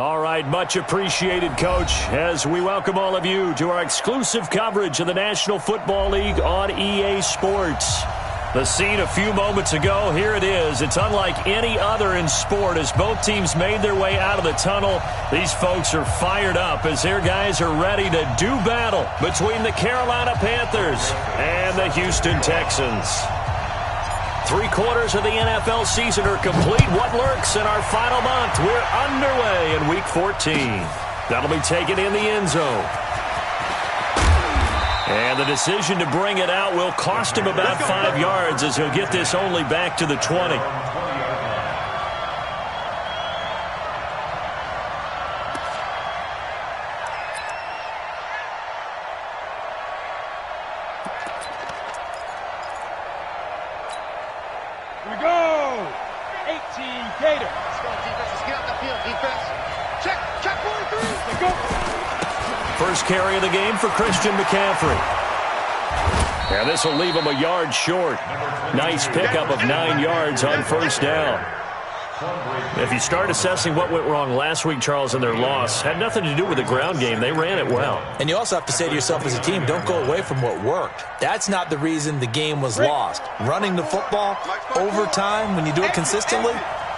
All right, much appreciated, Coach, as we welcome all of you to our exclusive coverage of the National Football League on EA Sports. The scene a few moments ago, here it is. It's unlike any other in sport as both teams made their way out of the tunnel. These folks are fired up as their guys are ready to do battle between the Carolina Panthers and the Houston Texans. 3/4 of the NFL season are complete. What lurks in our final month? We're underway in Week 14. That'll be taken in the end zone. And the decision to bring it out will cost him about 5 yards as he'll get this only back to the 20. Here we go! 18 Gator. Let's go, defense. Let's get out the field, defense. Check 43. Let's go. First carry of the game for Christian McCaffrey. And this will leave him a yard short. Nice pickup of 9 yards on first down. If you start assessing what went wrong last week, Charles, in their loss, had nothing to do with the ground game. They ran it well. And you also have to say to yourself as a team, don't go away from what worked. That's not the reason the game was lost. Running the football over time, when you do it consistently,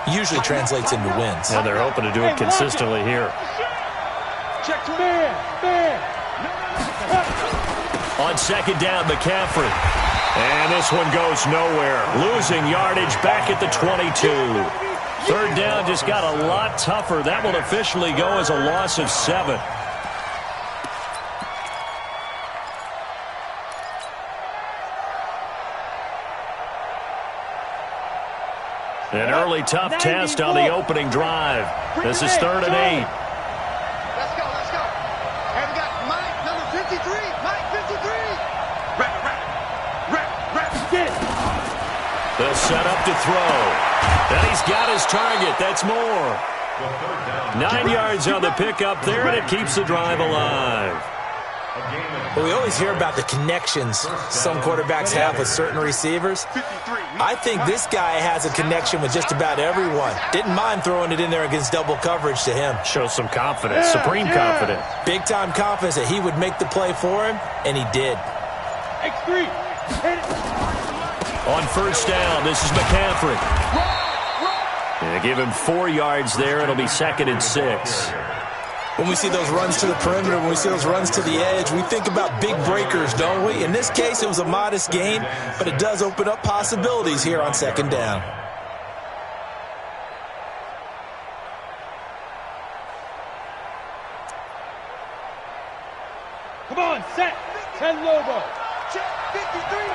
usually translates into wins. And they're hoping to do it consistently here. Check to man. On second down, McCaffrey. And this one goes nowhere. Losing yardage back at the 22. Third down just got a lot tougher. That will officially go as a loss of 7. An early tough test on the opening drive. This is 3rd and 8. Let's go. And we got Mike, number 53. Mike, 53. Get it. They'll set up to throw. And he's got his target. That's more. 9 yards on the pickup there, and it keeps the drive alive. But we always hear about the connections some quarterbacks have with certain receivers. I think this guy has a connection with just about everyone. Didn't mind throwing it in there against double coverage to him. Shows some confidence, supreme confidence. Big-time confidence that he would make the play for him, and he did. X3. Hit it. On first down, this is McCaffrey. Yeah, give him 4 yards there. It'll be 2nd and 6. When we see those runs to the perimeter, when we see those runs to the edge, we think about big breakers, don't we? In this case, it was a modest gain, but it does open up possibilities here on second down. Come on, set. 10 Lobo. Check 53.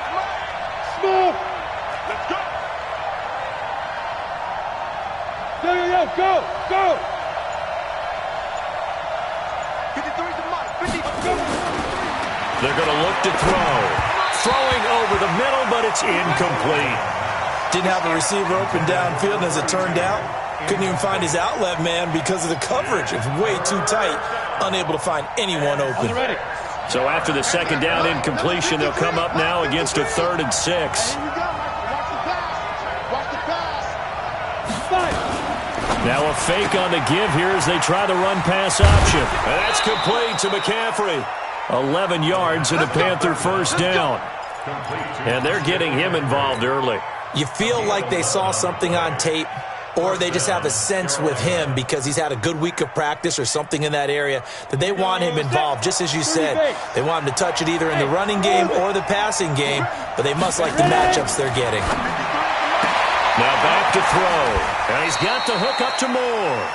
Smooth. Let's go. Go. 53 to Mike. 50. They're going to look to throw. Throwing over the middle, but it's incomplete. Didn't have a receiver open downfield, and as it turned out, couldn't even find his outlet man because of the coverage. It was way too tight, unable to find anyone open. Ready. So after the second down incompletion, they'll come up now against a 3rd and 6. Here we go. Watch the pass. Now a fake on the give here as they try the run-pass option. And that's complete to McCaffrey. 11 yards and a Panther first down. And they're getting him involved early. You feel like they saw something on tape, or they just have a sense with him because he's had a good week of practice or something in that area that they want him involved, just as you said. They want him to touch it either in the running game or the passing game, but they must like the matchups they're getting. Now back to throw. And he's got the hook up to Moore.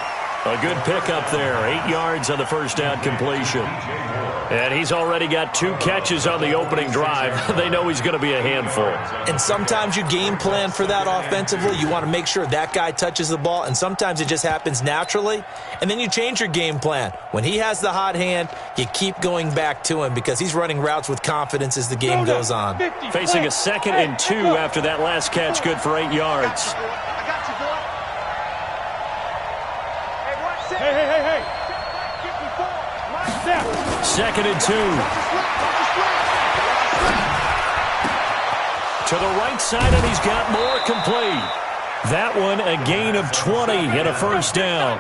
A good pickup there. 8 yards on the first down completion. And he's already got 2 catches on the opening drive. They know he's going to be a handful. And sometimes you game plan for that offensively. You want to make sure that guy touches the ball, and sometimes it just happens naturally. And then you change your game plan. When he has the hot hand, you keep going back to him because he's running routes with confidence as the game goes on. Facing a 2nd and 2 after that last catch, good for 8 yards. I got you, boy. Hey. 2nd and 2. To the right side, and he's got more complete. That one a gain of 20 and a first down.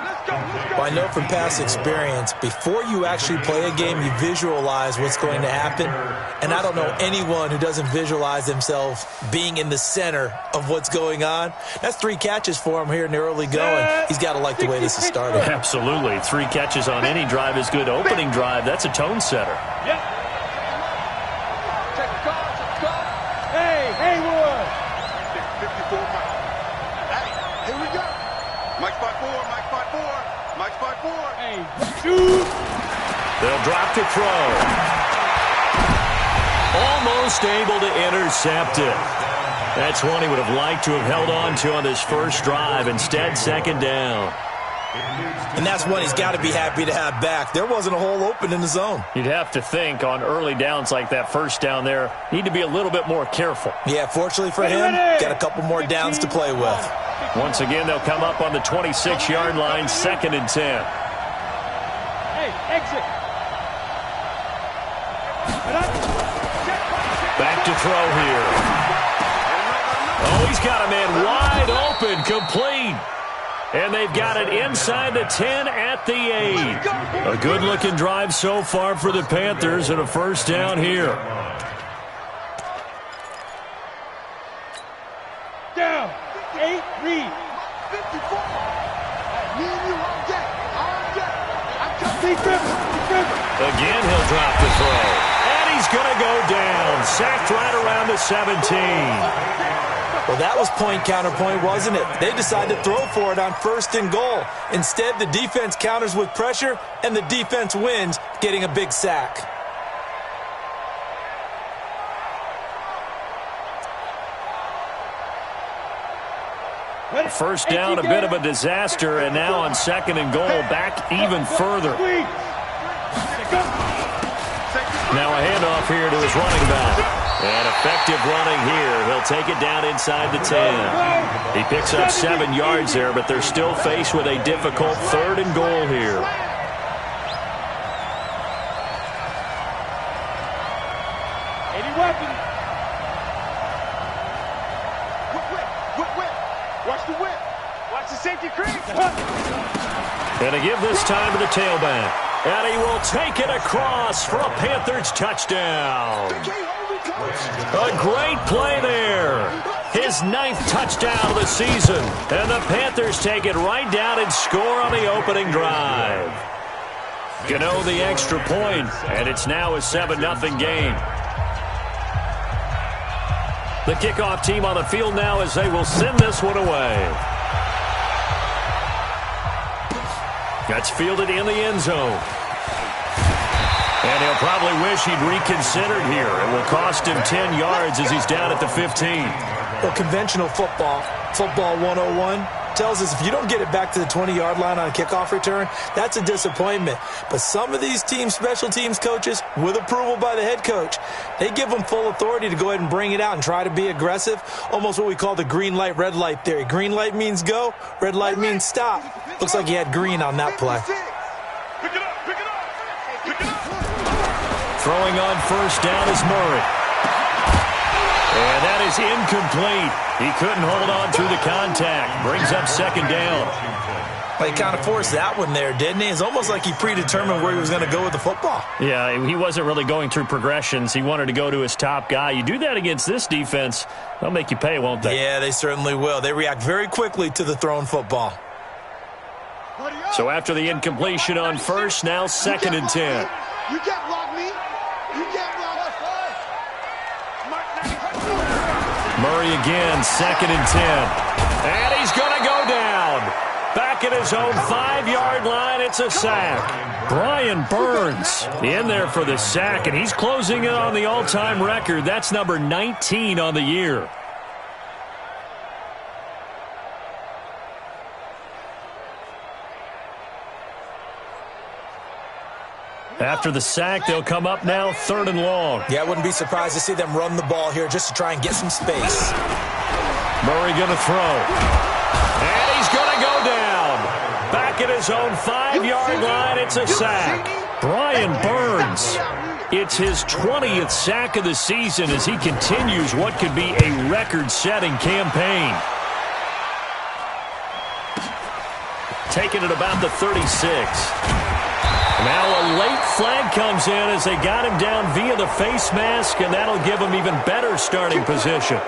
Well, I know from past experience, before you actually play a game, you visualize what's going to happen. And I don't know anyone who doesn't visualize themselves being in the center of what's going on. That's 3 catches for him here in the early going. He's got to like the way this is starting. Absolutely. 3 catches on any drive is good. Opening drive, that's a tone setter. Yep. Hey, Haywood. 54 Mike. Hey, here we go. Mike 5-4, Mike 5-4, Mike 5-4. Hey, shoot. They'll drop to throw. Almost able to intercept it. That's one he would have liked to have held on to on this first drive. Instead, second down. And that's one he's got to be happy to have back. There wasn't a hole open in the zone. You'd have to think on early downs like that first down there, need to be a little bit more careful. Yeah, fortunately for him, got a couple more downs to play with. Once again, they'll come up on the 26-yard line, 2nd and 10. Hey, exit. Back to throw here. Oh, he's got a man wide open, complete. And they've got it inside the 10 at the 8. A good-looking drive so far for the Panthers and a first down here. Down. 8, read. 54. Me and you all day. All day. I'm coming. Defense. Again, he'll drop the throw. And he's going to go down. Sacked right around the 17. Well, that was point counterpoint, wasn't it? They decided to throw for it on 1st and goal. Instead, the defense counters with pressure, and the defense wins, getting a big sack. First down, a bit of a disaster, and now on 2nd and goal, back even further. Now a handoff here to his running back. And effective running here. He'll take it down inside the 10. He picks up 7 yards there, but they're still faced with a difficult 3rd and goal here. Any weapon. Whip. Watch the whip. Watch the safety creep. And a give this time to the tailback. And he will take it across for a Panthers touchdown. A great play there. His 9th touchdown of the season. And the Panthers take it right down and score on the opening drive. Gano the extra point, and it's now a 7-0 game. The kickoff team on the field now as they will send this one away. That's fielded in the end zone. And he'll probably wish he'd reconsidered here. It will cost him 10 yards as he's down at the 15. Well, conventional football 101, tells us if you don't get it back to the 20-yard line on a kickoff return, that's a disappointment. But some of these special teams coaches, with approval by the head coach, they give them full authority to go ahead and bring it out and try to be aggressive, almost what we call the green light, red light theory. Green light means go, red light means stop. Looks like he had green on that play. Throwing on first down is Murray. And that is incomplete. He couldn't hold on through the contact. Brings up 2nd down. Well, he kind of forced that one there, didn't he? It's almost like he predetermined where he was going to go with the football. Yeah, he wasn't really going through progressions. He wanted to go to his top guy. You do that against this defense, they'll make you pay, won't they? Yeah, they certainly will. They react very quickly to the thrown football. So after the incompletion on first, now 2nd and 10. You can't block me. You can't block us. Murray again, 2nd and 10. And he's going to go down. Back at his own 5-yard line, it's a sack. Brian Burns in there for the sack, and he's closing in on the all-time record. That's number 19 on the year. After the sack, they'll come up now 3rd and long. Yeah, I wouldn't be surprised to see them run the ball here just to try and get some space. Murray going to throw. And he's going to go down. Back at his own 5-yard line, it's a sack. Brian Burns. It's his 20th sack of the season as he continues what could be a record-setting campaign. taken at about the 36. Now a late flag comes in as they got him down via the face mask, and that'll give him even better starting position.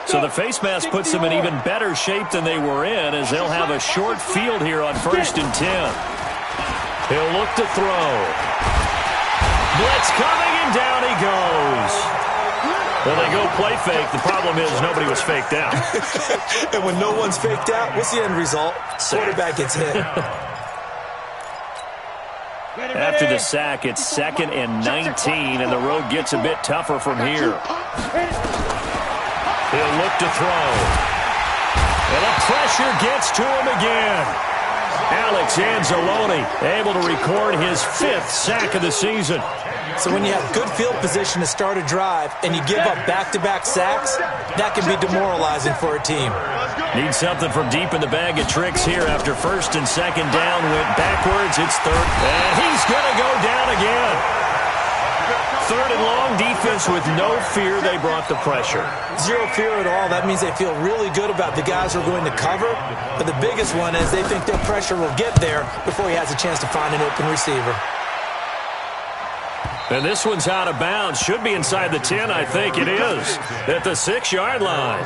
So the face mask puts them in even better shape than they were in, as they'll have a short field here on 1st and 10. He'll look to throw. Blitz coming, and down he goes. Well, they go play fake. The problem is nobody was faked out. And when no one's faked out, what's the end result? Quarterback gets hit. After the sack, it's 2nd and 19, and the road gets a bit tougher from here. He'll look to throw. And the pressure gets to him again. Alex Anzalone able to record his 5th sack of the season. So when you have good field position to start a drive and you give up back-to-back sacks, that can be demoralizing for a team. Need something from deep in the bag of tricks here after 1st and 2nd down. Went backwards. It's 3rd. And he's going to go down again. 3rd and long, defense with no fear. They brought the pressure. Zero fear at all. That means they feel really good about the guys who are going to cover. But the biggest one is they think their pressure will get there before he has a chance to find an open receiver. And this one's out of bounds. Should be inside the 10, I think it is, at the 6-yard line.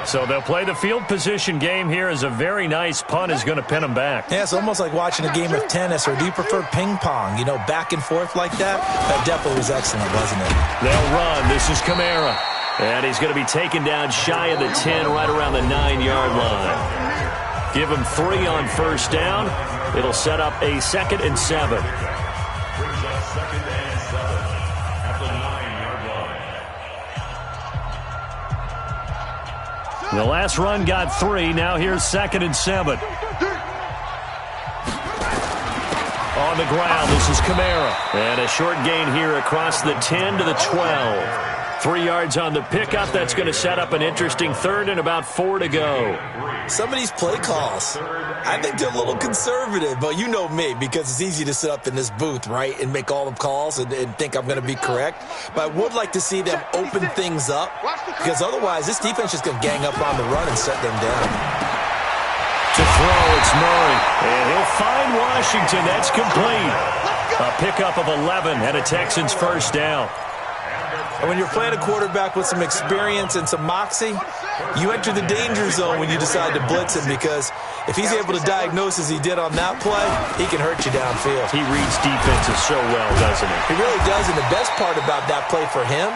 So they'll play the field position game here as a very nice punt is going to pin them back. Yeah, it's almost like watching a game of tennis, or do you prefer ping pong? You know, back and forth like that? That definitely was excellent, wasn't it? They'll run. This is Kamara. And he's going to be taken down shy of the 10, right around the 9-yard line. Give him 3 on 1st down. It'll set up a 2nd and 7. The last run got 3. Now here's 2nd and 7. On the ground, this is Kamara. And a short gain here across the 10 to the 12. 3 yards on the pickup. That's going to set up an interesting 3rd and about 4 to go. Some of these play calls, I think they're a little conservative, but you know me, because it's easy to sit up in this booth, right, and make all the calls and think I'm going to be correct. But I would like to see them open things up, because otherwise this defense is going to gang up on the run and shut them down. To throw, it's Murray, and he'll find Washington. That's complete. A pickup of 11 and a Texans 1st down. And when you're playing a quarterback with some experience and some moxie, you enter the danger zone when you decide to blitz him, because if he's able to diagnose as he did on that play, he can hurt you downfield. He reads defenses so well, doesn't he? He really does, and the best part about that play for him,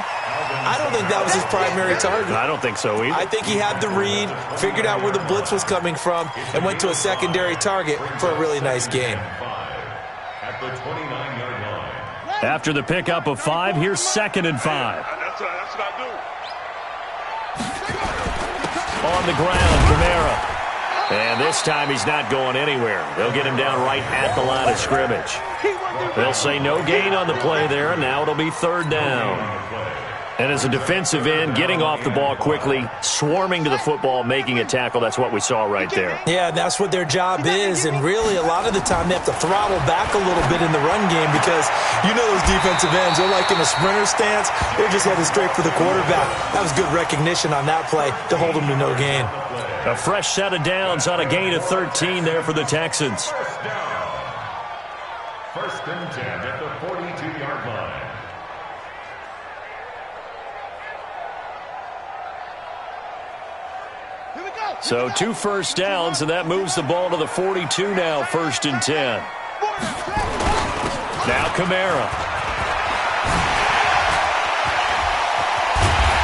I don't think that was his primary target. I don't think so either. I think he had the read, figured out where the blitz was coming from, and went to a secondary target for a really nice game. After the pickup of 5, here's 2nd and 5. That's what I do. On the ground, Kamara. And this time he's not going anywhere. They'll get him down right at the line of scrimmage. They'll say no gain on the play there. Now it'll be 3rd down. And as a defensive end, getting off the ball quickly, swarming to the football, making a tackle, that's what we saw right there. Yeah, that's what their job is, and really a lot of the time they have to throttle back a little bit in the run game, because you know those defensive ends, they're like in a sprinter stance, they're just headed straight for the quarterback. That was good recognition on that play to hold them to no gain. A fresh set of downs on a gain of 13 there for the Texans. 1st and 10 at the 42-yard line. So 2 first downs, and that moves the ball to the 42 now, 1st and 10. Now Kamara.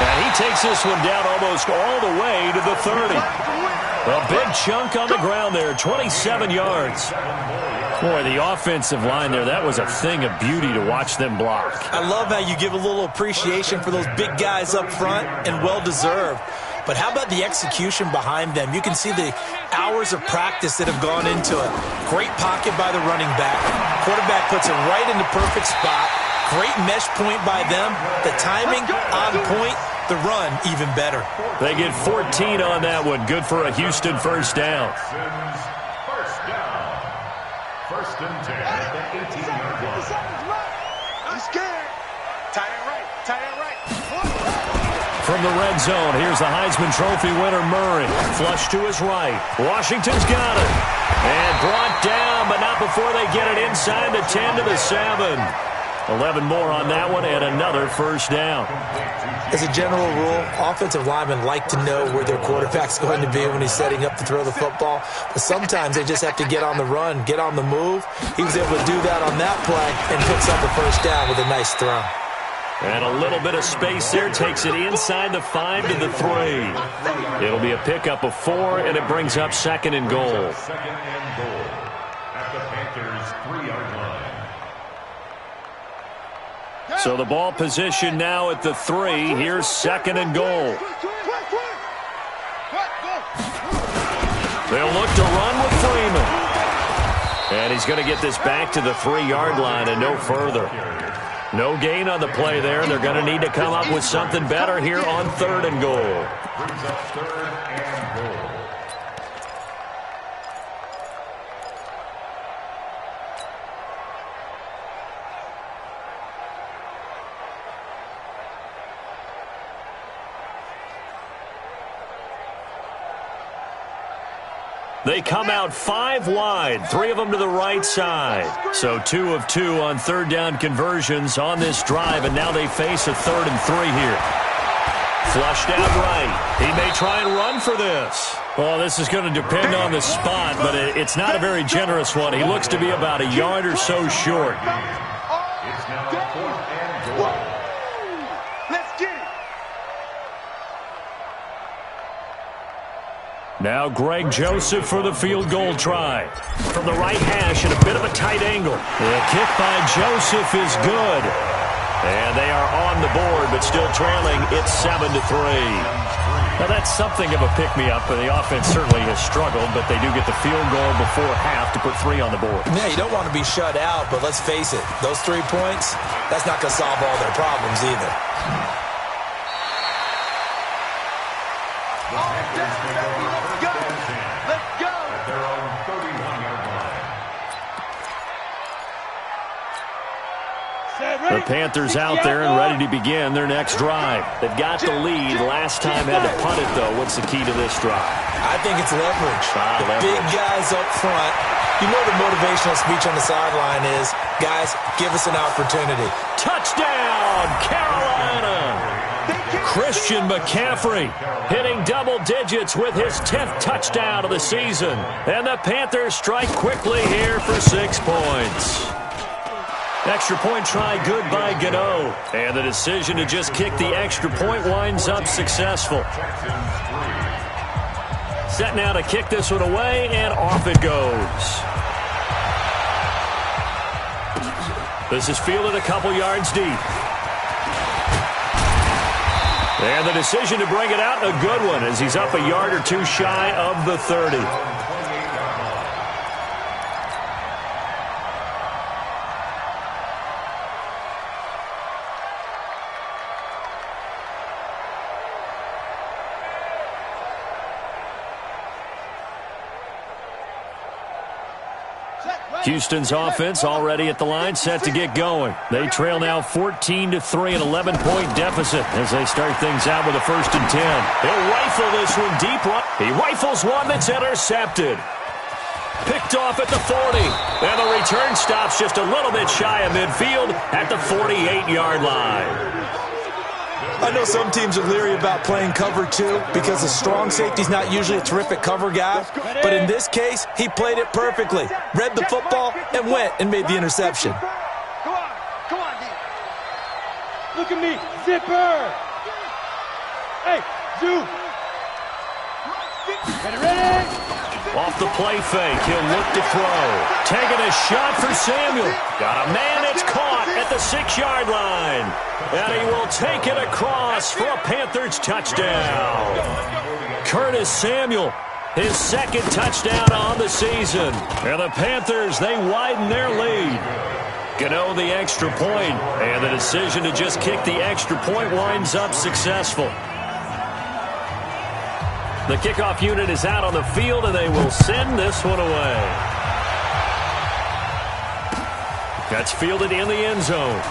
And he takes this one down almost all the way to the 30. A big chunk on the ground there, 27 yards. Boy, the offensive line there, that was a thing of beauty to watch them block. I love how you give a little appreciation for those big guys up front, and well-deserved. But how about the execution behind them? You can see the hours of practice that have gone into it. Great pocket by the running back. Quarterback puts it right in the perfect spot. Great mesh point by them. The timing on point. The run even better. They get 14 on that one. Good for a Houston 1st down. 1st and 10 at the 18-yard line. He's scared. Tie it right. Tie it right. from the red zone. Here's the Heisman Trophy winner, Murray. Flush to his right. Washington's got it. And brought down, but not before they get it inside the 10 to the 7. 11 more on that one, and another first down. As a general rule, offensive linemen like to know where their quarterback's going to be when he's setting up to throw the football. But sometimes they just have to get on the run, get on the move. He was able to do that on that play and picks up the first down with a nice throw. And a little bit of space there takes it inside the 5 to the 3. It'll be a pickup of 4, and it brings up 2nd and goal. Second and goal at the Panthers' 3-yard line. So the ball position now at the 3. Here's 2nd and goal. They'll look to run with Freeman. And he's going to get this back to the 3-yard line and no further. No gain on the play there. They're going to need to come up with something better here on 3rd and goal. Brings up 3rd and goal. They come out 5 wide, 3 of them to the right side. So 2 of 2 on 3rd down conversions on this drive, and now they face a 3rd and 3 here. Flushed out right. He may try and run for this. Well, this is going to depend on the spot, but it's not a very generous one. He looks to be about a yard or so short. It's now 4th and goal. Let's get it. Now Greg Joseph for the field goal try. From the right hash at a bit of a tight angle. The kick by Joseph is good. And they are on the board, but still trailing. It's 7 to 3. Now that's something of a pick-me-up, and the offense certainly has struggled, but they do get the field goal before half to put 3 on the board. Yeah, you don't want to be shut out, but let's face it, those 3 points, that's not going to solve all their problems either. Let's go. At their own 31-yard line. The Panthers out there and ready to begin their next drive. They've got the lead. Last time had to punt it, though. What's the key to this drive? I think it's leverage. The big guys up front. You know the motivational speech on the sideline is, guys, give us an opportunity. Touchdown, Carolina! Christian McCaffrey hitting double digits with his 10th touchdown of the season. And the Panthers strike quickly here for 6 points. Extra point try good by Gano. And the decision to just kick the extra point winds up successful. Set now to kick this one away, and off it goes. This is fielded a couple yards deep. And the decision to bring it out, a good one, as he's up a yard or 2 shy of the 30. Houston's offense already at the line, set to get going. They trail now 14 to 3, an 11-point deficit as they start things out with a 1st and 10. He'll rifle this one deep. He rifles one that's intercepted. Picked off at the 40. And the return stops just a little bit shy of midfield at the 48-yard line. I know some teams are leery about playing cover 2 because the strong safety's not usually a terrific cover guy. But in this case, he played it perfectly. Read the football and went and made the interception. Come on, D. Look at me, zipper. Hey, Zoo. Ready? Off the play fake, he'll look to throw. Taking a shot for Samuel. Got a man that's caught at the 6-yard line. And he will take it across for a Panthers touchdown. Curtis Samuel, his 2nd touchdown on the season. And the Panthers, they widen their lead. Gano the extra point, and the decision to just kick the extra point winds up successful. The kickoff unit is out on the field, and they will send this one away. That's fielded in the end zone.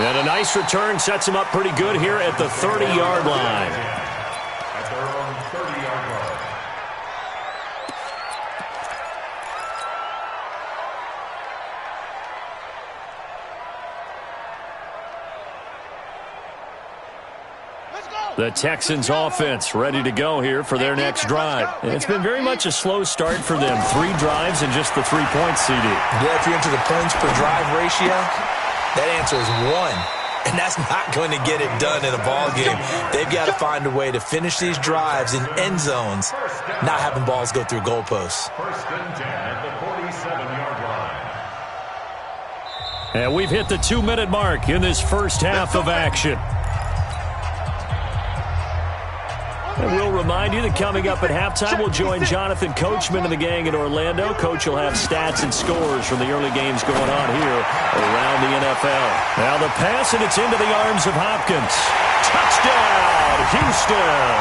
And a nice return sets him up pretty good here at the 30-yard line. At their own 30-yard line. The Texans offense ready to go here for their next drive. And it's been very much a slow start for them. 3 drives and just the 3 points, CD. Yeah, if you're into the points per drive ratio, that answer is 1. And that's not going to get it done in a ball game. They've got to find a way to finish these drives in end zones, not having balls go through goalposts. First and 10 at the 47-yard line. And we've hit the 2-minute mark in this first half of action. And we'll remind you that coming up at halftime, we'll join Jonathan Coachman and the gang in Orlando. Coach will have stats and scores from the early games going on here around the NFL. Now the pass, and it's into the arms of Hopkins. Touchdown, Houston!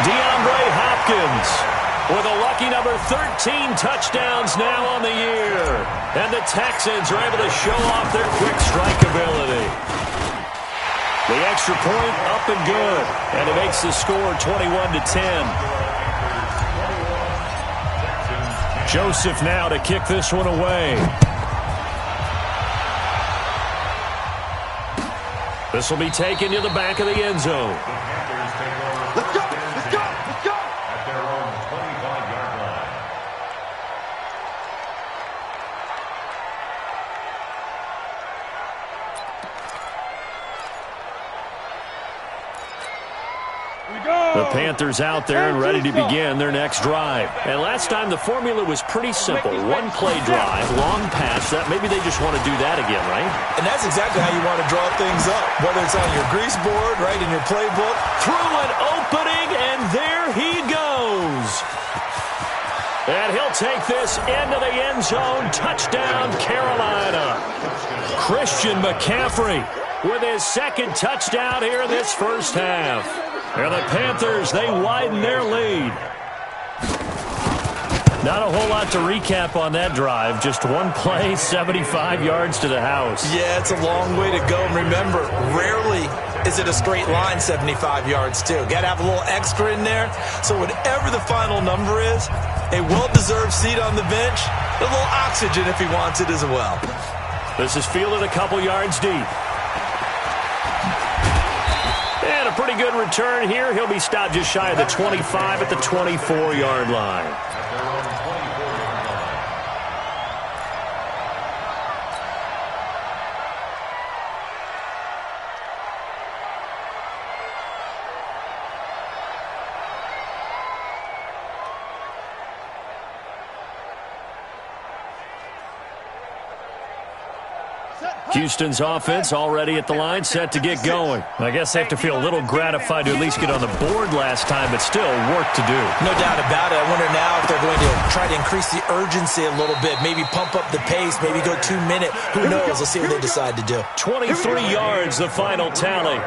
DeAndre Hopkins with a lucky number 13 touchdowns now on the year. And the Texans are able to show off their quick strike ability. The extra point up and good, and it makes the score 21-10. Joseph now to kick this one away. This will be taken to the back of the end zone. Let's go! Let's go! Let's go! At their own 25-yard line. The Panthers out there and ready to begin their next drive. And last time the formula was pretty simple. 1-play drive, long pass. That maybe they just want to do that again, right? And that's exactly how you want to draw things up, whether it's on your grease board, right, in your playbook. Through an opening, and there he goes. And he'll take this into the end zone. Touchdown, Carolina. Christian McCaffrey with his second touchdown here in this first half. And the Panthers, they widen their lead. Not a whole lot to recap on that drive. Just 1 play, 75 yards to the house. Yeah, it's a long way to go. And remember, rarely is it a straight line 75 yards, too. Got to have a little extra in there. So whatever the final number is, a well-deserved seat on the bench, a little oxygen if he wants it as well. This is fielded a couple yards deep. And a pretty good return here. He'll be stopped just shy of the 25 at the 24-yard line. At their own 24-yard line. Houston's offense already at the line, set to get going. I guess they have to feel a little gratified to at least get on the board last time, but still work to do. No doubt about it. I wonder now if they're going to try to increase the urgency a little bit, maybe pump up the pace, maybe go 2 minutes. Who knows? Let's see what they decide to do. 23 yards, the final tally.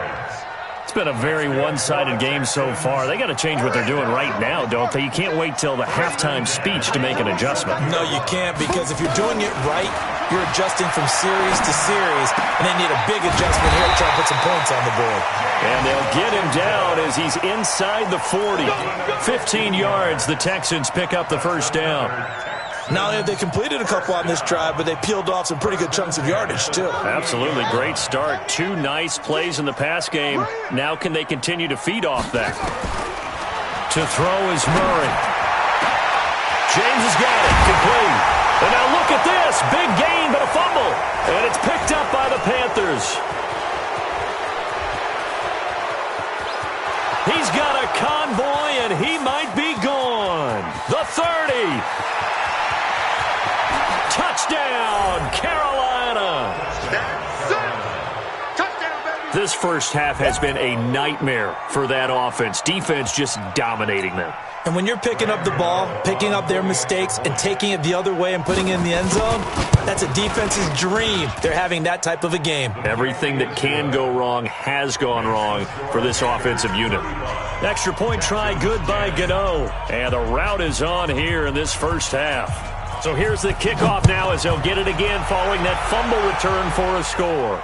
It's been a very one-sided game so far. They got to change what they're doing right now, don't they? You can't wait till the halftime speech to make an adjustment. No, you can't, because if you're doing it right, you're adjusting from series to series, and they need a big adjustment here to try to put some points on the board. And they'll get him down as he's inside the 40. 15 yards, the Texans pick up the first down. Not only have they completed a couple on this drive, but they peeled off some pretty good chunks of yardage, too. Absolutely, great start. 2 nice plays in the pass game. Now can they continue to feed off that? To throw is Murray. James has got it, complete. And now look at this, big gain, but a fumble. And it's picked up by the Panthers. He's got a convoy, and he might be gone. The 30. Touchdown, Carolina. This first half has been a nightmare for that offense. Defense just dominating them. And when you're picking up the ball, picking up their mistakes, and taking it the other way and putting it in the end zone, that's a defense's dream. They're having that type of a game. Everything that can go wrong has gone wrong for this offensive unit. Extra point try, good by Gano. And the route is on here in this first half. So here's the kickoff now as they'll get it again following that fumble return for a score.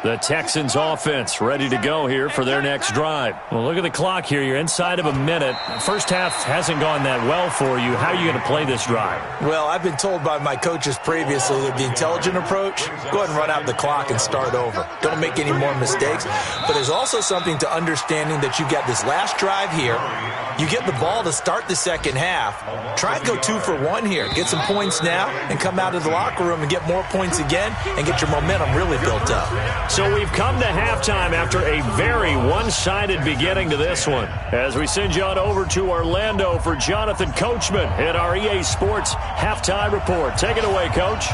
The Texans offense ready to go here for their next drive. Well, look at the clock here. You're inside of a minute. First half hasn't gone that well for you. How are you going to play this drive? Well, I've been told by my coaches previously that the intelligent approach, go ahead and run out the clock and start over. Don't make any more mistakes. But there's also something to understanding that you got this last drive here. You get the ball to start the second half. Try and go 2 for 1 here. Get some points now and come out of the locker room and get more points again and get your momentum really built up. So we've come to halftime after a very one-sided beginning to this one. As we send you on over to Orlando for Jonathan Coachman at our EA Sports Halftime Report. Take it away, Coach.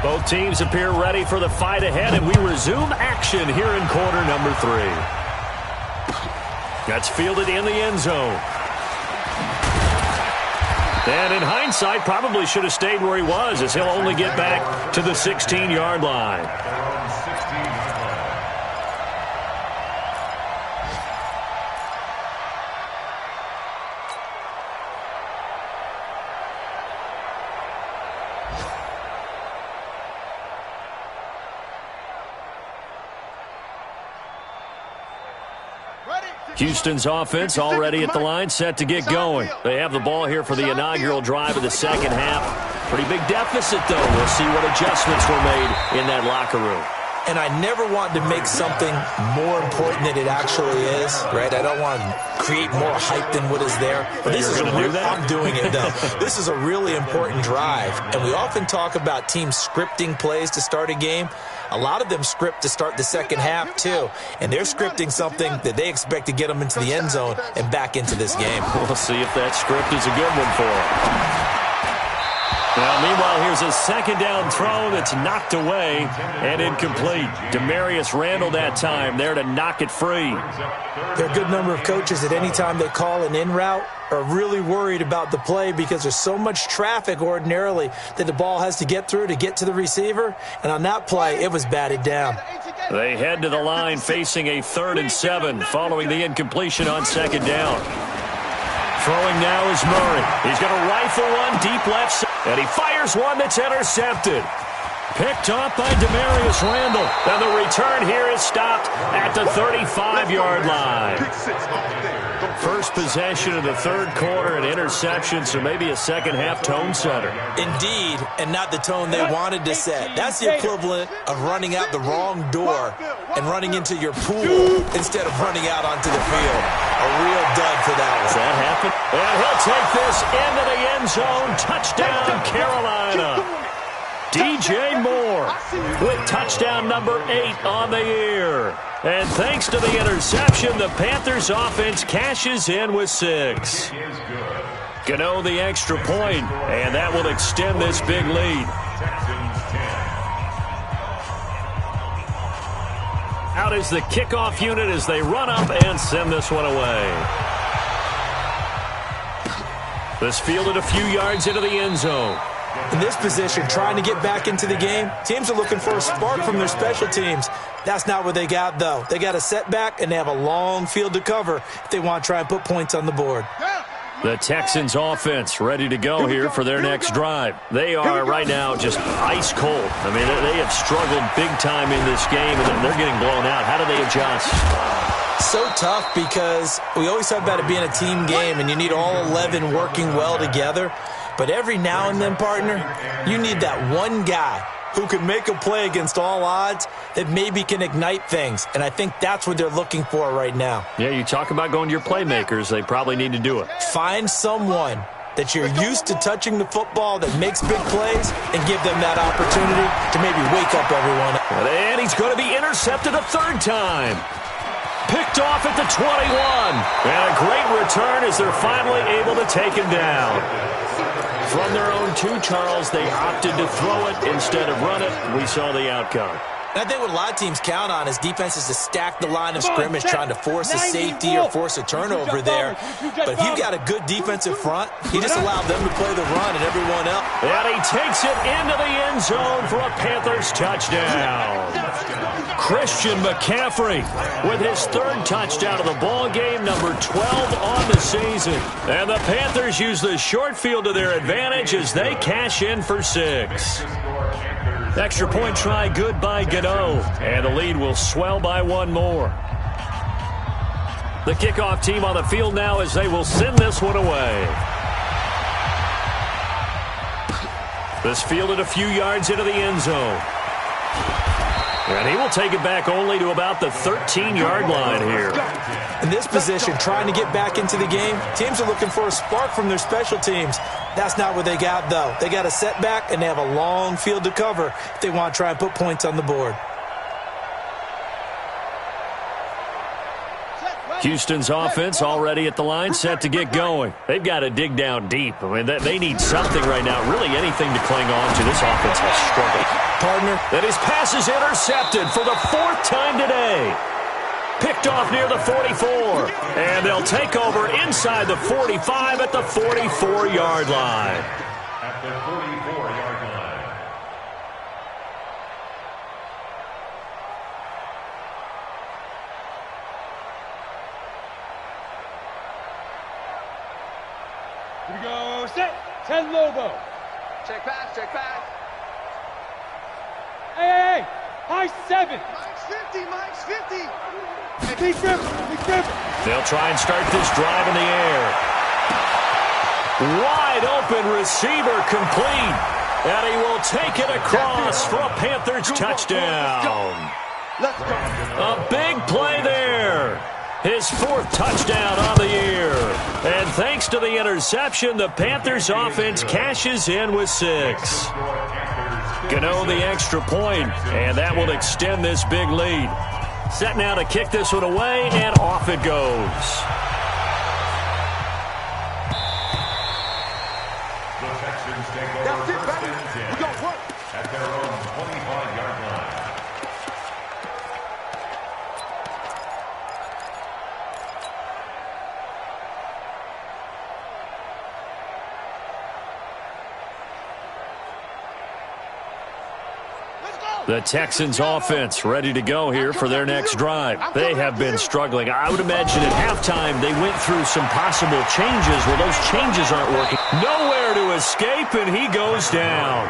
Both teams appear ready for the fight ahead, and we resume action here in quarter number 3. That's fielded in the end zone. And in hindsight, probably should have stayed where he was, as he'll only get back to the 16-yard line. Houston's offense already at the line, set to get going. They have the ball here for the inaugural drive of the second half. Pretty big deficit, though. We'll see what adjustments were made in that locker room. And I never want to make something more important than it actually is, right? I don't want to create more hype than what is there. But this is I'm doing it, though. This is a really important drive. And we often talk about teams scripting plays to start a game. A lot of them script to start the second half, too. And they're scripting something that they expect to get them into the end zone and back into this game. We'll see if that script is a good one for them. Now, meanwhile, here's a second down throw that's knocked away and incomplete. Demarius Randall that time there to knock it free. There are a good number of coaches at any time they call an in route are really worried about the play because there's so much traffic ordinarily that the ball has to get through to get to the receiver. And on that play, it was batted down. They head to the line facing a 3rd and 7 following the incompletion on second down. Throwing now is Murray. He's going to rifle one deep left side, and he fires one that's intercepted. Picked off by Demarius Randall. And the return here is stopped at the 35-yard line. First possession of the third quarter, an interception, so maybe a second-half tone setter. Indeed, and not the tone they wanted to set. That's the equivalent of running out the wrong door and running into your pool instead of running out onto the field. A real dud for that one. Does that happen? And he'll take this into the end zone. Touchdown, Carolina. DJ Moore with touchdown number 8 on the year. And thanks to the interception, the Panthers offense cashes in with 6. Gano the extra point, and that will extend this big lead. Out is the kickoff unit as they run up and send this one away. This fielded a few yards into the end zone. In this position, trying to get back into the game, teams are looking for a spark from their special teams. That's not what they got, though. They got a setback, and they have a long field to cover if they want to try and put points on the board. The Texans offense ready to go here for their next drive. They are right now just ice cold. I mean, they have struggled big time in this game, and they're getting blown out. How do they adjust? So tough because we always talk about it being a team game, and you need all 11 working well together. But every now and then, partner, you need that one guy who can make a play against all odds that maybe can ignite things. And I think that's what they're looking for right now. Yeah, you talk about going to your playmakers. They probably need to do it. Find someone that you're used to touching the football that makes big plays and give them that opportunity to maybe wake up everyone. And he's going to be intercepted a 3rd time. Picked off at the 21. And a great return as they're finally able to take him down. From their own 2, Charles, they opted to throw it instead of run it. We saw the outcome. And I think what a lot of teams count on is defenses to stack the line of scrimmage, trying to force a safety or force a turnover there. But if you've got a good defensive front, you just allow them to play the run and everyone else. And he takes it into the end zone for a Panthers touchdown. Christian McCaffrey with his third touchdown of the ball game, number 12 on the season. And the Panthers use the short field to their advantage as they cash in for 6. Extra point try good by Gano, and the lead will swell by 1 more. The kickoff team on the field now as they will send this one away. This fielded a few yards into the end zone. And he will take it back only to about the 13-yard line here. In this position, trying to get back into the game, teams are looking for a spark from their special teams. That's not what they got, though. They got a setback, and they have a long field to cover if they want to try and put points on the board. Houston's offense already at the line, set to get going. They've got to dig down deep. I mean, they need something right now, really anything to cling on to. This offense has struggled. Partner. That his pass is intercepted for the 4th time today. Picked off near the 44. And they'll take over inside the 45 at the 44-yard line. At the 44-yard line. Here we go. Set. 10 Lobo. Check pass, check pass. Hey. High 7. Mike's 50, Mike's 50. Big River. They'll try and start this drive in the air. Wide open receiver complete. And he will take it across for a Panthers touchdown. Let's go. A big play there. His 4th touchdown on the year. And thanks to the interception, the Panthers offense cashes in with 6. Gano the extra point, and that will extend this big lead. Set now to kick this one away, and off it goes. The Texans take over first and 10 We got work. at their own 25-yard line. The Texans offense ready to go here for their next drive. They have been struggling. I would imagine at halftime they went through some possible changes. Well, those changes aren't working. Nowhere to escape, and he goes down.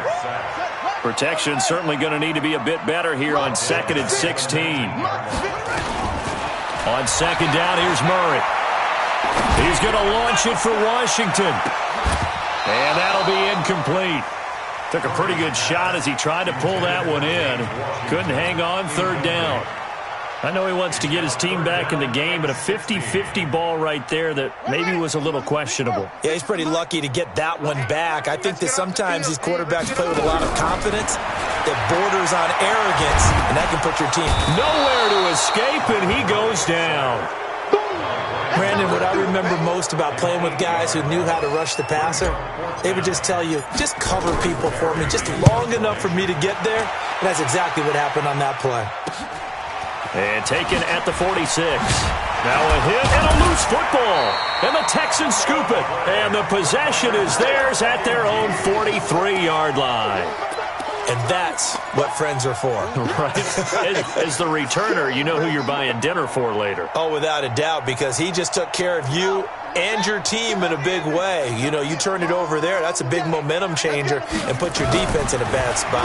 Protection certainly going to need to be a bit better here on 2nd and 16. On 2nd down, here's Murray. He's going to launch it for Washington. And that'll be incomplete. Took a pretty good shot as he tried to pull that one in. Couldn't hang on 3rd down. I know he wants to get his team back in the game, but a 50-50 ball right there that maybe was a little questionable. Yeah, he's pretty lucky to get that one back. I think that sometimes these quarterbacks play with a lot of confidence that borders on arrogance, and that can put your team nowhere to escape, and he goes down. Brandon, what I remember most about playing with guys who knew how to rush the passer, they would just tell you, just cover people for me, just long enough for me to get there. And that's exactly what happened on that play. And taken at the 46. Now a hit and a loose football. And the Texans scoop it. And the possession is theirs at their own 43-yard line. And that's what friends are for. Right. As the returner, you know who you're buying dinner for later. Oh, without a doubt, because he just took care of you and your team in a big way. You know, you turned it over there. That's a big momentum changer and put your defense in a bad spot.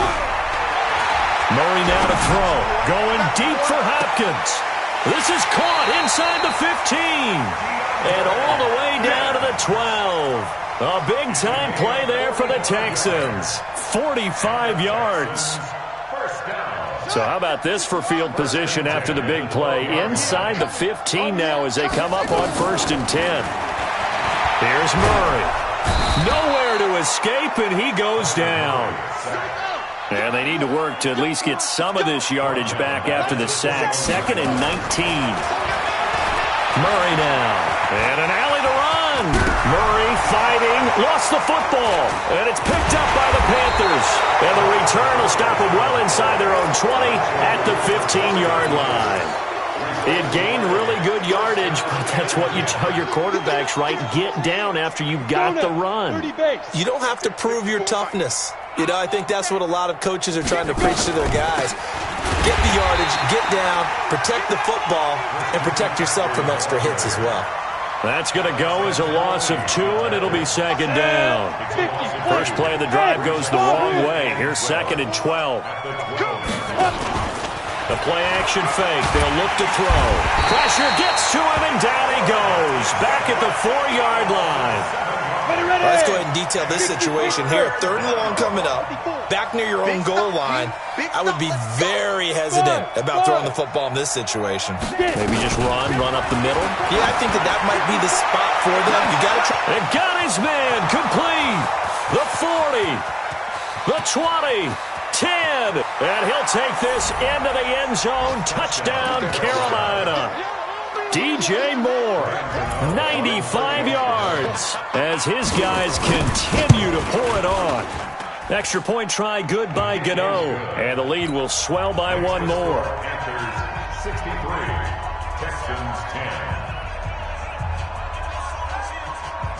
Murray now to throw. Going deep for Hopkins. This is caught inside the 15. And all the way down to the 12. A big-time play there for the Texans. 45 yards. So how about this for field position after the big play? Inside the 15 now as they come up on 1st and 10. Here's Murray. Nowhere to escape, and he goes down. And they need to work to at least get some of this yardage back after the sack. 2nd and 19. Murray now. And an alley to run. Murray fighting. Lost the football. And it's picked up by the Panthers. And the return will stop them well inside their own at the 15-yard line. It gained really good yardage, but that's what you tell your quarterbacks, right? Get down after you've got the run. You don't have to prove your toughness. You know, I think that's what a lot of coaches are trying to preach to their guys. Get the yardage, get down, protect the football, and protect yourself from extra hits as well. That's going to go as a loss of 2, and it'll be second down. First play of the drive goes the wrong way. Here's 2nd and 12. The play-action fake. They'll look to throw. Pressure gets to him, and down he goes. Back at the 4-yard line. Let's go ahead and detail this situation here. 3rd and long coming up. Back near your own goal line. I would be very hesitant about throwing the football in this situation. Maybe just run up the middle. Yeah, I think that might be the spot for them. You got to try. It got his man complete. The 40. The 20. 10. And he'll take this into the end zone. Touchdown, Carolina. DJ Moore, 95 yards, as his guys continue to pour it on. Extra point try good by Gano, and the lead will swell by 1 more. Panthers 63, Texans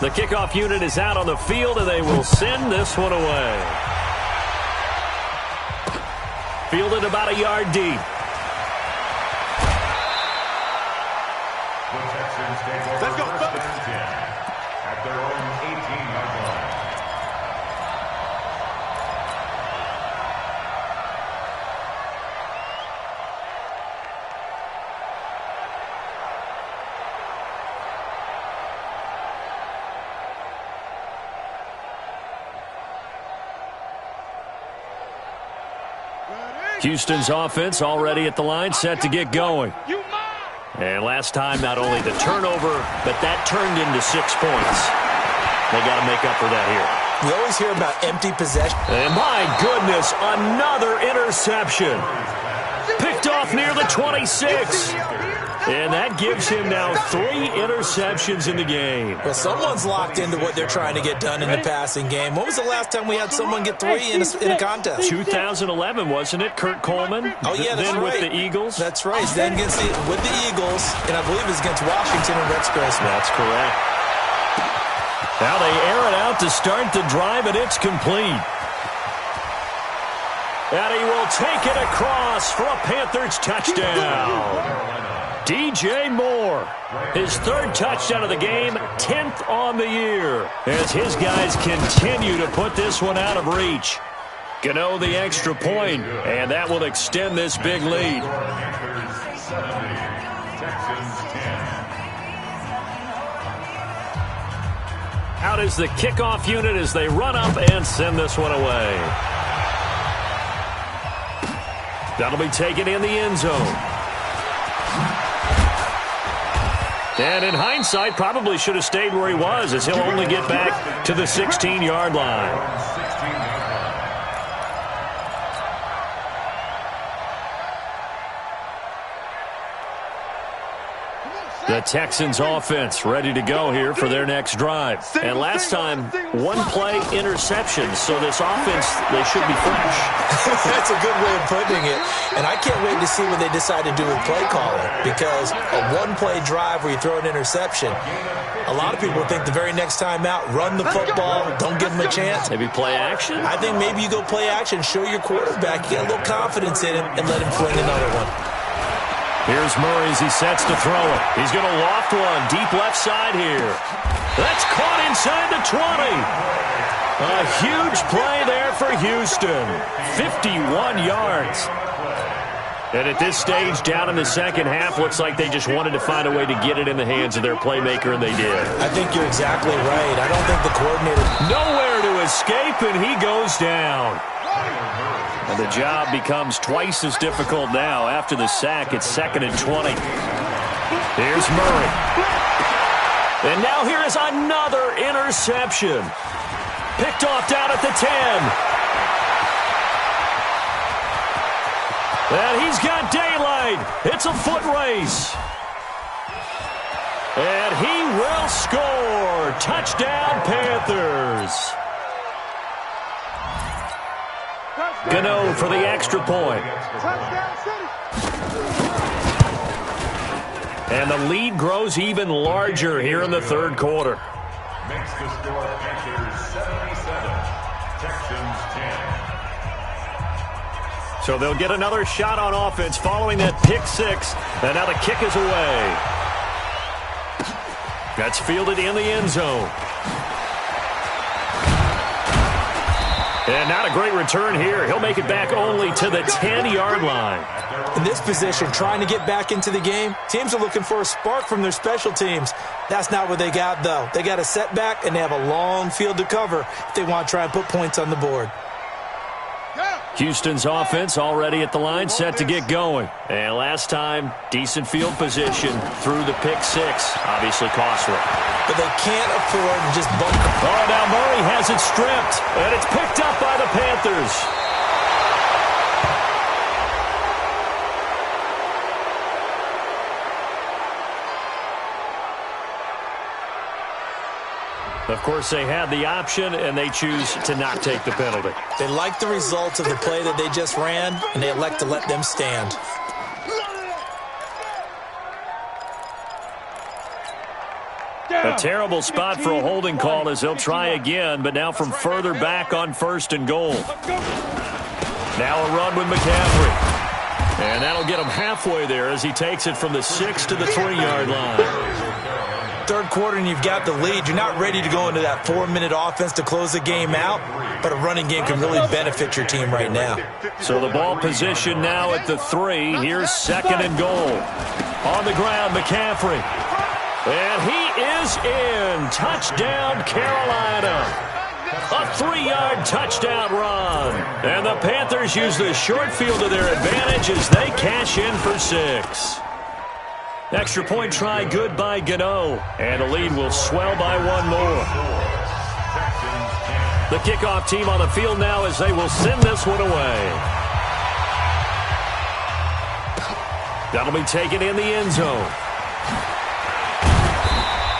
10. The kickoff unit is out on the field, and they will send this one away. Fielded about a yard deep. Let's go, at their own 18-yard line. Houston's offense already at the line, set to get going. And last time, not only the turnover, but that turned into 6 points. They got to make up for that here. We always hear about empty possession. And my goodness, another interception. Picked off near the 26. And that gives him now 3 interceptions in the game. Well, someone's locked into what they're trying to get done in the passing game. When was the last time we had someone get 3 in a contest? 2011, wasn't it? Kurt Coleman? Oh, yeah, that's then right. with the Eagles? That's right. Then with the Eagles, and I believe it's against Washington and Rex Grossman. That's correct. Now they air it out to start the drive, and it's complete. And he will take it across for a Panthers touchdown. DJ Moore, his 3rd touchdown of the game, 10th on the year, as his guys continue to put this one out of reach. Gano the extra point, and that will extend this big lead. Panthers 70, Texans 10. Out is the kickoff unit as they run up and send this one away. That'll be taken in the end zone. And in hindsight, probably should have stayed where he was, as he'll only get back to the 16-yard line. The Texans offense ready to go here for their next drive. And last time, 1-play interception, so this offense, they should be fresh. That's a good way of putting it. And I can't wait to see what they decide to do with play calling, because a 1-play drive where you throw an interception, a lot of people think the very next time out, run the football, don't give them a chance. Maybe play action? I think maybe you go play action, show your quarterback, you get a little confidence in him, and let him fling another one. Here's Murray as he sets to throw it. He's going to loft one deep left side here. That's caught inside the 20. A huge play there for Houston. 51 yards. And at this stage, down in the second half, looks like they just wanted to find a way to get it in the hands of their playmaker, and they did. I think you're exactly right. I don't think the coordinator... Nowhere to escape, and he goes down. And the job becomes twice as difficult now after the sack. It's 2nd and 20. Here's Murray. And now here is another interception. Picked off down at the 10. And he's got daylight. It's a foot race. And he will score. Touchdown, Panthers. Gano for the extra point. And the lead grows even larger here in the third quarter. Makes the score Panthers 77, Texans 10. So they'll get another shot on offense following that pick six. And now the kick is away. That's fielded in the end zone. And not a great return here. He'll make it back only to the 10-yard line. In this position, trying to get back into the game, teams are looking for a spark from their special teams. That's not what they got, though. They got a setback, and they have a long field to cover if they want to try and put points on the board. Houston's offense already at the line, set to get going. And last time, decent field position through the pick six. Obviously costly. But they can't afford to just bunker. Oh, now Murray has it stripped, and it's picked up by the Panthers. Of course, they had the option, and they choose to not take the penalty. They like the results of the play that they just ran, and they elect to let them stand. A terrible spot for a holding call as they'll try again, but now from further back on first and goal. Now a run with McCaffrey. And that'll get him halfway there as he takes it from the 6 to the 3-yard line. Third quarter and you've got the lead. You're not ready to go into that 4-minute offense to close the game out, but a running game can really benefit your team right now. So the ball position now at the 3. Here's second and goal. On the ground, McCaffrey. And he is in. Touchdown, Carolina. A 3-yard touchdown run. And the Panthers use the short field to their advantage as they cash in for 6. Extra point try good by Gano. And the lead will swell by one more. The kickoff team on the field now as they will send this one away. That'll be taken in the end zone.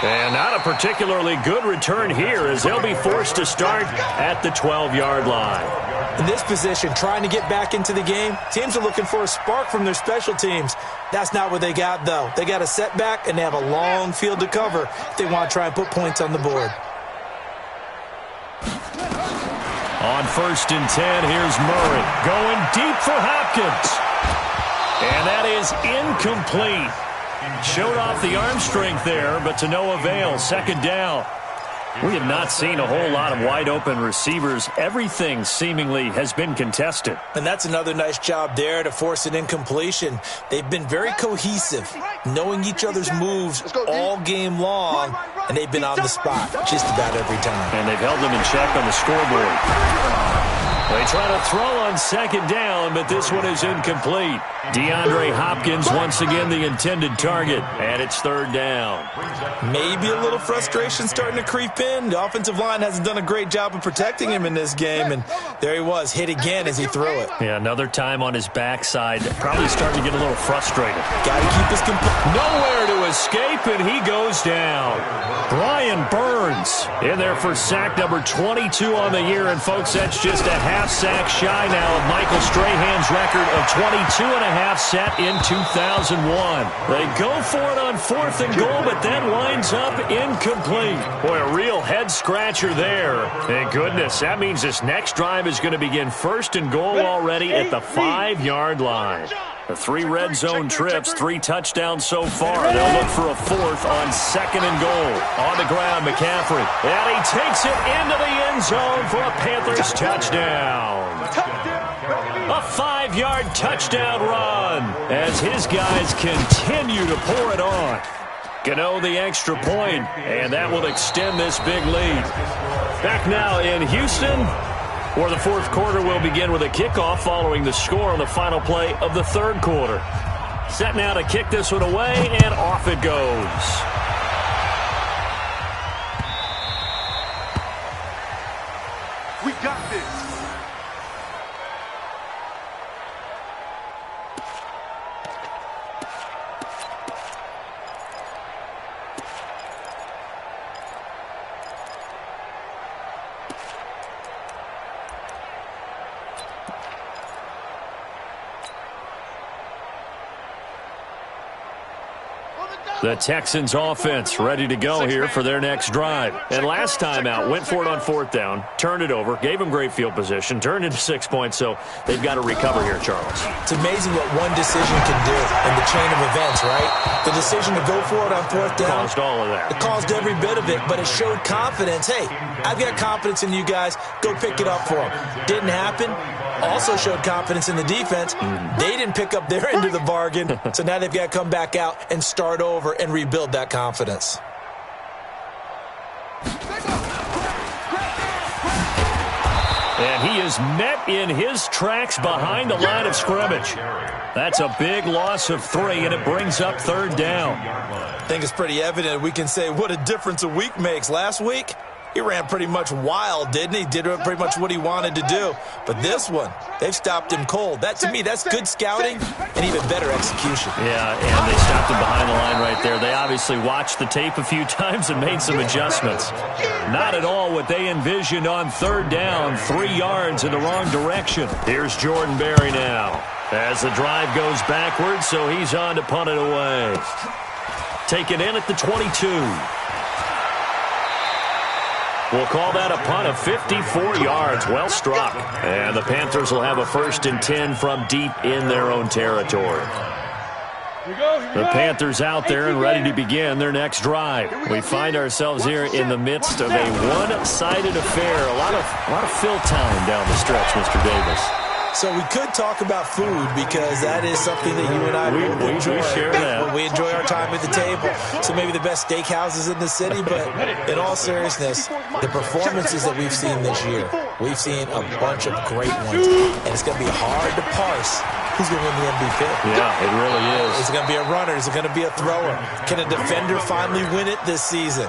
And not a particularly good return here as they'll be forced to start at the 12-yard line. In this position, trying to get back into the game, teams are looking for a spark from their special teams. That's not what they got, though. They got a setback, and they have a long field to cover if they want to try and put points on the board. On first and 10, here's Murray going deep for Hopkins. And that is incomplete. Showed off the arm strength there, but to no avail. Second down. We have not seen a whole lot of wide-open receivers. Everything seemingly has been contested. And that's another nice job there to force an incompletion. They've been very cohesive, knowing each other's moves all game long, and they've been on the spot just about every time. And they've held them in check on the scoreboard. They try to throw on second down, but this one is incomplete. DeAndre Hopkins once again the intended target, and it's third down. Maybe a little frustration starting to creep in. The offensive line hasn't done a great job of protecting him in this game, and there he was, hit again as he threw it. Yeah, another time on his backside. Probably starting to get a little frustrated. Got to keep his composure. Nowhere to escape, and he goes down. Brian Burns in there for sack number 22 on the year, and folks, that's just a half sack shy now of Michael Strahan's record of 22.5 set in 2001. They go for it on fourth and goal, but that winds up incomplete. Boy, a real head-scratcher there. Thank goodness. That means this next drive is going to begin first and goal already at the 5-yard line. The 3 red zone trips, 3 touchdowns so far. They'll look for a fourth on second and goal. On the ground, McCaffrey. And he takes it into the end zone for a Panthers touchdown. A 5-yard touchdown run as his guys continue to pour it on. Gano the extra point, and that will extend this big lead. Back now in Houston, where the fourth quarter will begin with a kickoff following the score on the final play of the third quarter. Set now to kick this one away, and off it goes. We got this. The Texans offense ready to go here for their next drive. And last time out, went for it on 4th down, turned it over, gave them great field position, turned into 6 points, so they've got to recover here, Charles. It's amazing what one decision can do in the chain of events, right? The decision to go for it on 4th down. Caused all of that. It caused every bit of it, but it showed confidence. Hey, I've got confidence in you guys. Go pick it up for them. Didn't happen. Also showed confidence in the defense. They didn't pick up their end of the bargain, so now they've got to come back out and start over and rebuild that confidence. And he is met in his tracks behind the line of scrimmage. That's a big loss of 3, and it brings up 3rd down. I think it's pretty evident we can say what a difference a week makes. Last week, he ran pretty much wild, didn't he? Did pretty much what he wanted to do. But this one, they've stopped him cold. That, to me, that's good scouting and even better execution. Yeah, and they stopped him behind the line right there. They obviously watched the tape a few times and made some adjustments. Not at all what they envisioned on 3rd down. 3 yards in the wrong direction. Here's Jordan Berry now as the drive goes backwards, so he's on to punt it away. Taken in at the 22. We'll call that a punt of 54 yards. Well struck. And the Panthers will have a 1st and 10 from deep in their own territory. The Panthers out there and ready to begin their next drive. We find ourselves here in the midst of a one-sided affair. A lot of fill time down the stretch, Mr. Davis. So we could talk about food because that is something that you and I enjoy. We share that. We enjoy our time at the table. So maybe the best steakhouses in the city, but in all seriousness, the performances that we've seen this year, we've seen a bunch of great ones. And it's going to be hard to parse who's going to win the MVP. Yeah, it really is. Is it going to be a runner? Is it going to be a thrower? Can a defender finally win it this season?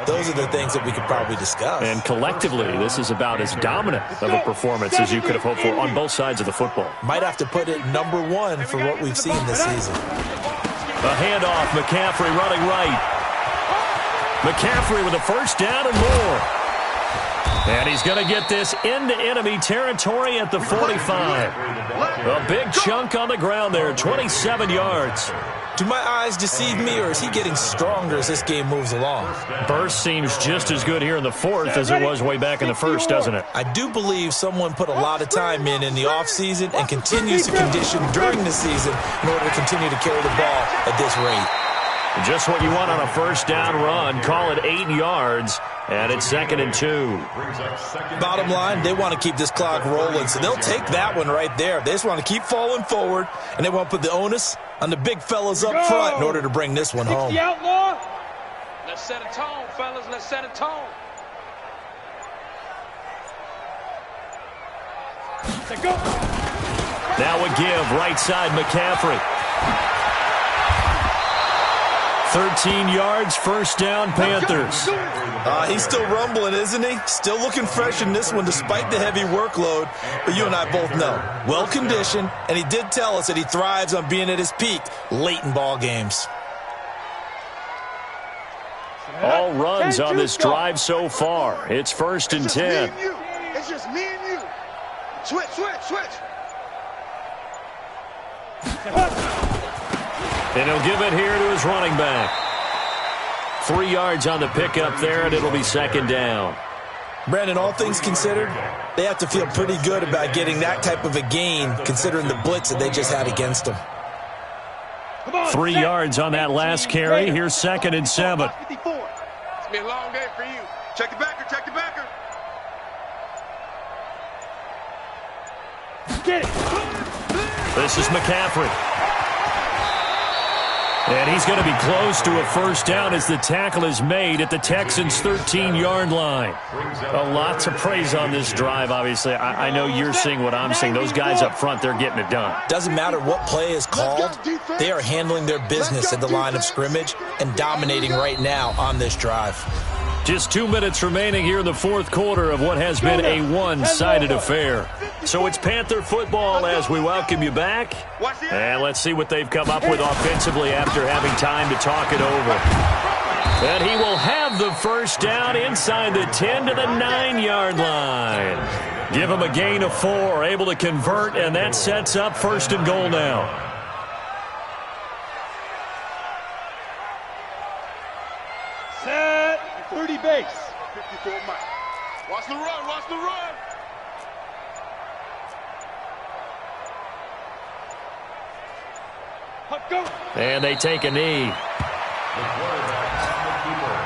Those are the things that we could probably discuss. And collectively, this is about as dominant of a performance as you could have hoped for on both sides of the football. Might have to put it #1 for what we've seen this season. A handoff, McCaffrey running right. McCaffrey with a 1st down and more. And he's going to get this into enemy territory at the 45. A big chunk on the ground there, 27 yards. Do my eyes deceive me, or is he getting stronger as this game moves along? Burst seems just as good here in the 4th as it was way back in the 1st, doesn't it? I do believe someone put a lot of time in the offseason and continues to condition during the season in order to continue to carry the ball at this rate. Just what you want on a 1st down run. Call it 8 yards, and it's 2nd and 2. Bottom line, they want to keep this clock rolling, so they'll take that one right there. They just want to keep falling forward, and they want to put the onus on the big fellas up front in order to bring this one home. Let's set a tone, fellas. Let's set a tone. Let's go. Now a give, right side, McCaffrey. 13 yards, 1st down, Panthers. He's still rumbling, isn't he? Still looking fresh in this one despite the heavy workload. But you and I both know, well-conditioned, and he did tell us that he thrives on being at his peak late in ball games. All runs on this drive so far. It's 1st and 10. It's just me and you. Switch. And he'll give it here to his running back. 3 yards on the pickup there, and it'll be 2nd down. Brandon, all things considered, they have to feel pretty good about getting that type of a gain considering the blitz that they just had against them. 3 yards on that last carry. Here's 2nd and 7. It's going to be a long day for you. Check the backer. Get it. This is McCaffrey. And he's going to be close to a 1st down as the tackle is made at the Texans' 13-yard line. A lot to praise on this drive, obviously. I know you're seeing what I'm seeing. Those guys up front, they're getting it done. Doesn't matter what play is called. They are handling their business at the line of scrimmage and dominating right now on this drive. Just 2 minutes remaining here in the 4th quarter of what has been a one-sided affair. So it's Panther football as we welcome you back. And let's see what they've come up with offensively after having time to talk it over. And he will have the 1st down inside the 10 to the 9-yard line. Give him a gain of 4, able to convert, and that sets up 1st and goal now. Go. And they take a knee. The quarterback on the keeper.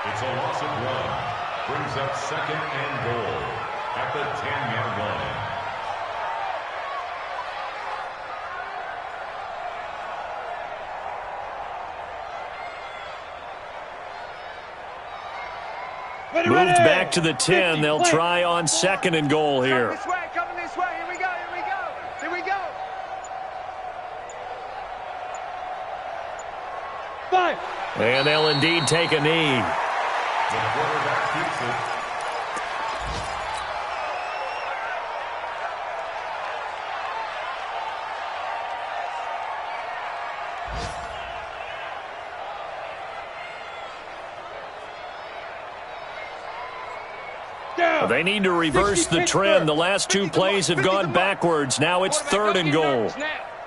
It's a loss of 1. Brings up 2nd and goal at the 10-yard line. Moved back to the 10. They'll try on 2nd and goal here. Coming this way. Here we go. Here we go. 5. And they'll indeed take a knee. The quarterback keeps it. They need to reverse the trend. The last 2 plays have gone backwards. Now it's 3rd and goal.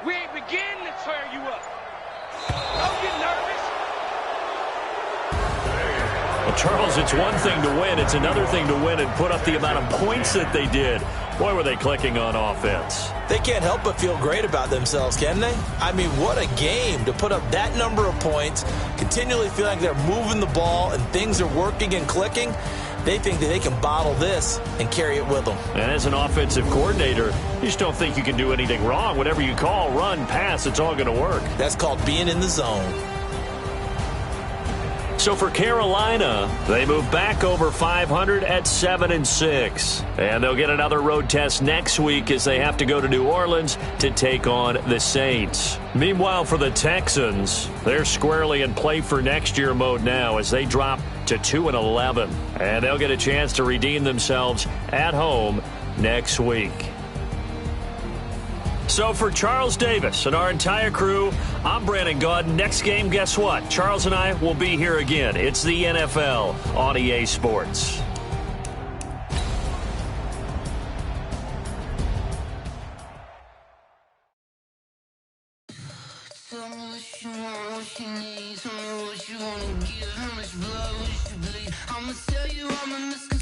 We ain't beginning to tear you up. Don't get nervous. Well, Charles, it's one thing to win. It's another thing to win and put up the amount of points that they did. Boy, were they clicking on offense. They can't help but feel great about themselves, can they? I mean, what a game to put up that number of points, continually feel like they're moving the ball and things are working and clicking. They think that they can bottle this and carry it with them. And as an offensive coordinator, you just don't think you can do anything wrong. Whatever you call, run, pass, it's all going to work. That's called being in the zone. So for Carolina, they move back over 500 at 7-6. And they'll get another road test next week as they have to go to New Orleans to take on the Saints. Meanwhile, for the Texans, they're squarely in play for next year mode now as they drop to 2-11. And they'll get a chance to redeem themselves at home next week. So for Charles Davis and our entire crew, I'm Brandon Gaudin. Next game, guess what? Charles and I will be here again. It's the NFL on EA Sports. I'ma tell you I'm a